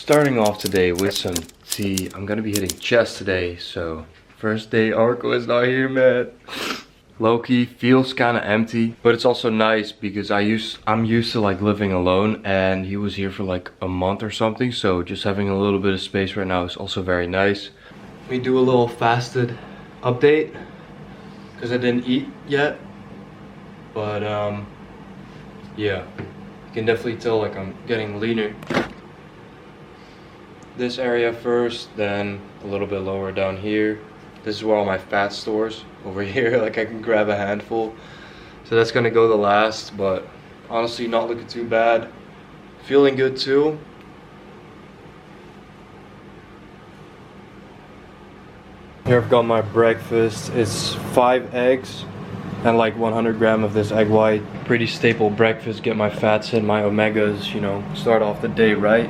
Starting off today with some tea. I'm gonna be hitting chest today, so first day Arco is not here, man. Low-key feels kind of empty, but it's also nice because I'm used to like living alone, and he was here for like a month or something, so just having a little bit of space right now is also very nice. Let me do a little fasted update because I didn't eat yet, but yeah, you can definitely tell like I'm getting leaner. This area first, then a little bit lower down here. This is where all my fat stores, over here, like I can grab a handful. So that's gonna go the last, but honestly not looking too bad. Feeling good too. Here I've got my breakfast. It's 5 eggs and like 100 grams of this egg white. Pretty staple breakfast, get my fats in, my omegas, you know, start off the day right.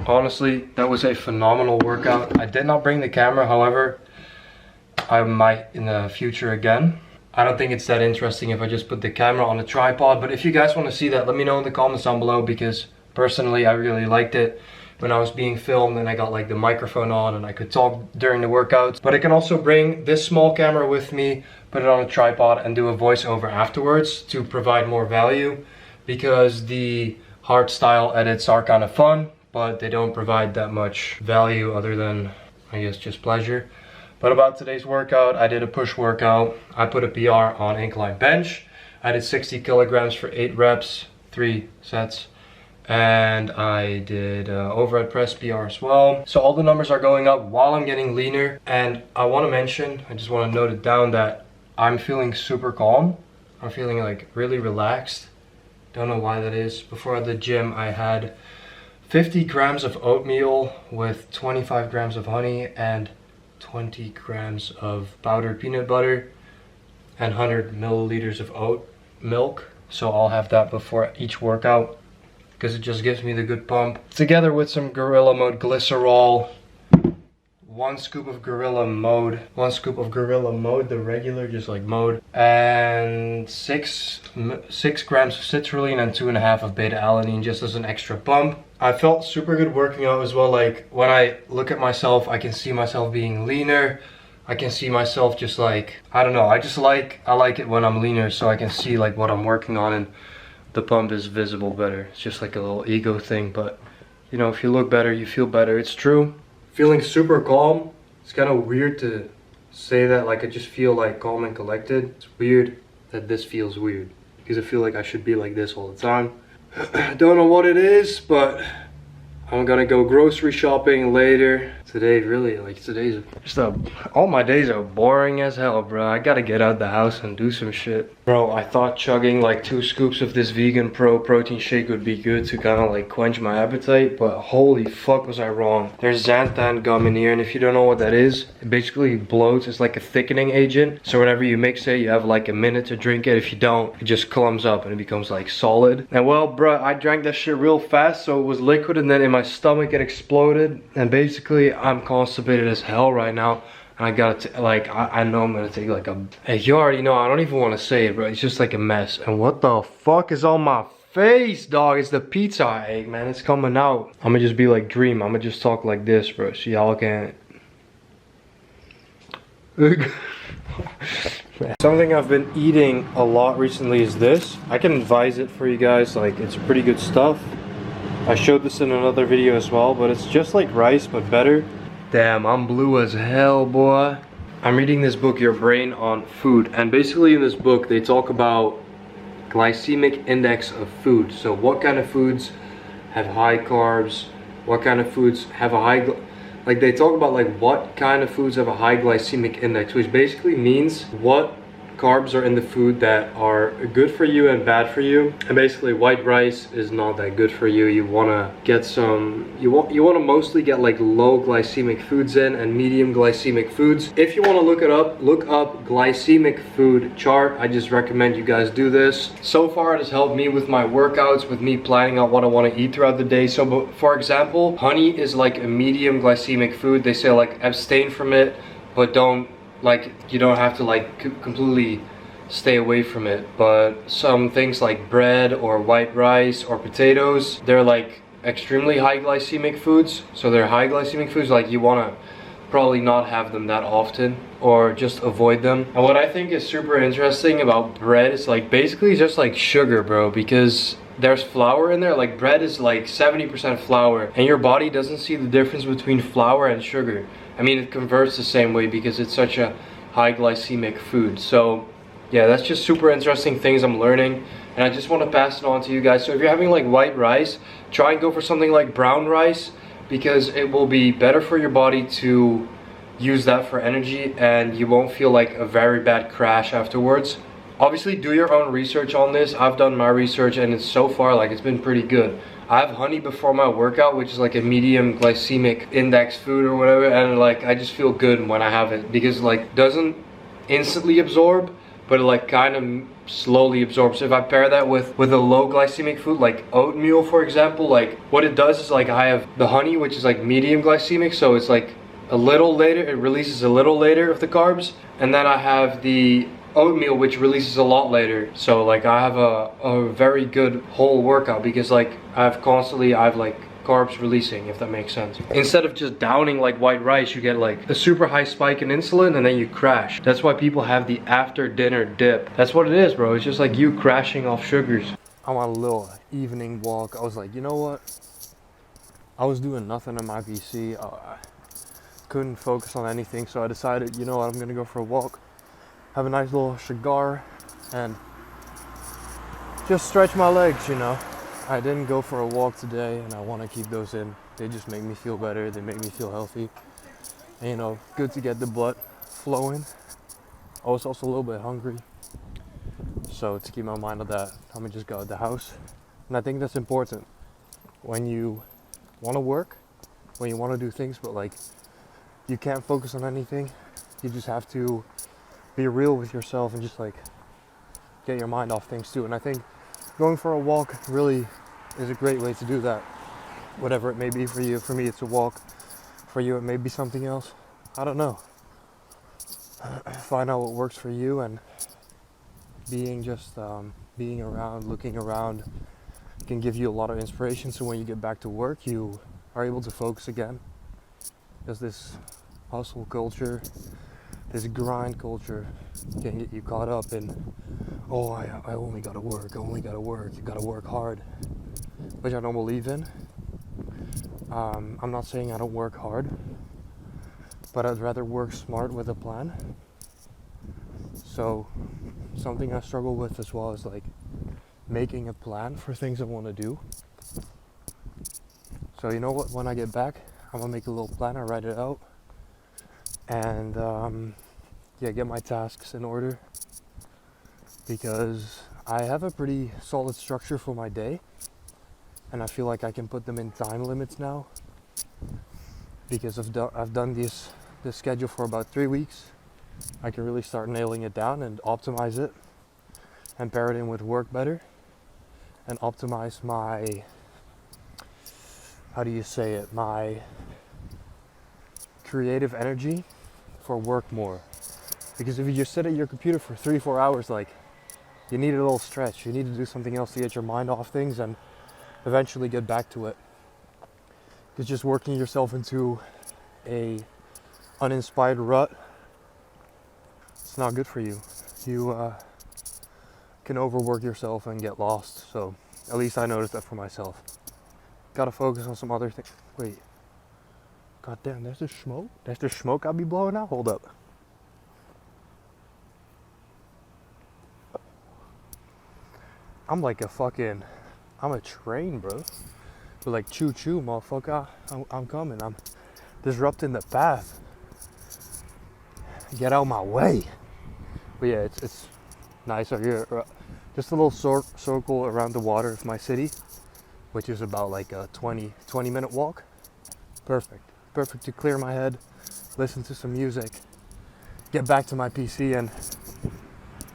Honestly, that was a phenomenal workout. I did not bring the camera, however, I might in the future again. I don't think it's that interesting if I just put the camera on a tripod, but if you guys want to see that, let me know in the comments down below, because personally I really liked it when I was being filmed and I got like the microphone on and I could talk during the workouts. But I can also bring this small camera with me, put it on a tripod and do a voiceover afterwards to provide more value, because the hard style edits are kind of fun, but they don't provide that much value other than, I guess, just pleasure. But about today's workout, I did a push workout. I put a PR on incline bench. I did 60 kilograms for 8 reps, 3 sets. And I did overhead press PR as well. So all the numbers are going up while I'm getting leaner. And I want to mention, I just want to note it down, that I'm feeling super calm. I'm feeling like really relaxed. Don't know why that is. Before the gym, I had 50 grams of oatmeal with 25 grams of honey and 20 grams of powdered peanut butter and 100 milliliters of oat milk. So I'll have that before each workout because it just gives me the good pump. Together with some Gorilla Mode glycerol, 1 scoop of Gorilla Mode, the regular, just like mode, and 6 grams of citrulline and 2.5 of beta alanine, just as an extra pump. I felt super good working out as well. Like when I look at myself, I can see myself being leaner. I can see myself just like, I don't know, I like it when I'm leaner, so I can see like what I'm working on and the pump is visible better. It's just like a little ego thing, but you know, if you look better, you feel better. It's true. Feeling super calm. It's kind of weird to say that, like I just feel like calm and collected. It's weird that this feels weird because I feel like I should be like this all the time. I don't know what it is, but I'm gonna go grocery shopping later. Today, really, like today's just all my days are boring as hell, bro. I gotta get out the house and do some shit. Bro, I thought chugging like 2 scoops of this vegan protein shake would be good to kind of like quench my appetite, but holy fuck was I wrong. There's xanthan gum in here, and if you don't know what that is, it basically bloats. It's like a thickening agent. So whenever you mix it, you have like a minute to drink it. If you don't, it just clumps up and it becomes like solid. And well, bro, I drank that shit real fast, so it was liquid, and then in my stomach it exploded, and basically I'm constipated as hell right now. And I gotta like, I know I'm gonna take like a, hey, you already know, I don't even want to say it, bro. It's just like a mess. And what the fuck is on my face, dog? It's the pizza I ate, man. It's coming out. I'm gonna just be like Dream. I'm gonna just talk like this, bro, so y'all can Something I've been eating a lot recently is this. I can advise it for you guys, like it's pretty good stuff. I showed this in another video as well, but it's just like rice but better. Damn, I'm blue as hell, boy. I'm reading this book, Your Brain on Food, and basically in this book they talk about glycemic index of food. So what kind of foods have high carbs, what kind of foods have a high, like they talk about like what kind of foods have a high glycemic index, which basically means what carbs are in the food that are good for you and bad for you. And basically white rice is not that good for you. You want to get some, you want to mostly get like low glycemic foods in and medium glycemic foods. If you want to look it up, look up glycemic food chart. I just recommend you guys do this. So far it has helped me with my workouts, with me planning out what I want to eat throughout the day. So for example, honey is like a medium glycemic food. They say like abstain from it, but don't, like, you don't have to like completely stay away from it. But some things like bread or white rice or potatoes, they're like extremely high glycemic foods. So they're high glycemic foods, like you want to probably not have them that often or just avoid them. And what I think is super interesting about bread is like basically just like sugar, bro, because there's flour in there. Like bread is like 70% flour, and your body doesn't see the difference between flour and sugar. I mean, it converts the same way because it's such a high glycemic food. So yeah, that's just super interesting things I'm learning, and I just want to pass it on to you guys. So if you're having like white rice, try and go for something like brown rice, because it will be better for your body to use that for energy, and you won't feel like a very bad crash afterwards. Obviously, do your own research on this. I've done my research, and it's so far like it's been pretty good. I have honey before my workout, which is like a medium glycemic index food or whatever, and like I just feel good when I have it, because like doesn't instantly absorb, but it like kind of slowly absorbs. So if I pair that with a low glycemic food like oatmeal, for example, like what it does is like I have the honey, which is like medium glycemic, so it's like a little later, it releases a little later of the carbs, and then I have the oatmeal, which releases a lot later. So like I have a very good whole workout, because like I have like carbs releasing, if that makes sense. Instead of just downing like white rice, you get like a super high spike in insulin and then you crash. That's why people have the after dinner dip. That's what it is, bro. It's just like you crashing off sugars. I'm on a little evening walk. I was like, you know what? I was doing nothing on my PC. I couldn't focus on anything, so I decided, you know what, I'm gonna go for a walk, have a nice little cigar, and just stretch my legs, you know. I didn't go for a walk today, and I want to keep those in. They just make me feel better. They make me feel healthy. And, you know, good to get the blood flowing. I was also a little bit hungry, so to keep my mind on that, I'm gonna just go out of the house. And I think that's important when you want to work, when you want to do things, but like you can't focus on anything. You just have to be real with yourself and just like get your mind off things too. And I think going for a walk really is a great way to do that, whatever it may be for you. For me, it's a walk. For you, it may be something else. I don't know. Find out what works for you, and being around, looking around can give you a lot of inspiration. So when you get back to work, you are able to focus again. Because this hustle culture, this grind culture can get you caught up in, oh, I only gotta work, you gotta work hard, which I don't believe in. I'm not saying I don't work hard, but I'd rather work smart with a plan. So something I struggle with as well is like making a plan for things I want to do. So you know what, when I get back, I'm gonna make a little plan, I write it out, and get my tasks in order, because I have a pretty solid structure for my day, and I feel like I can put them in time limits now, because I've done this schedule for about 3 weeks. I can really start nailing it down and optimize it and pair it in with work better and optimize my, my creative energy for work more. Because if you just sit at your computer for 3-4 hours, like, you need a little stretch. You need to do something else to get your mind off things and eventually get back to it. Because just working yourself into a uninspired rut, it's not good for you. You can overwork yourself and get lost. So at least I noticed that for myself. Gotta focus on some other things. Wait. God damn, there's the smoke? There's the smoke I'll be blowing out? Hold up. I'm a train, bro. But like, choo choo, motherfucker. I'm coming. I'm disrupting the path. Get out of my way. But yeah, it's nice out here. Just a little circle around the water of my city, which is about like a 20 minute walk. Perfect to clear my head, listen to some music, get back to my PC, and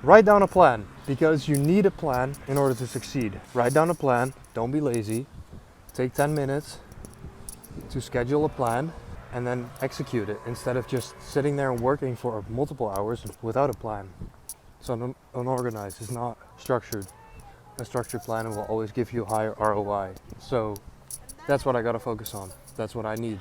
write down a plan, because you need a plan in order to succeed. Write down a plan, don't be lazy. Take 10 minutes to schedule a plan and then execute it, instead of just sitting there and working for multiple hours without a plan. So unorganized, is not structured. A structured plan will always give you higher ROI. So That's what I gotta focus on. That's what I need.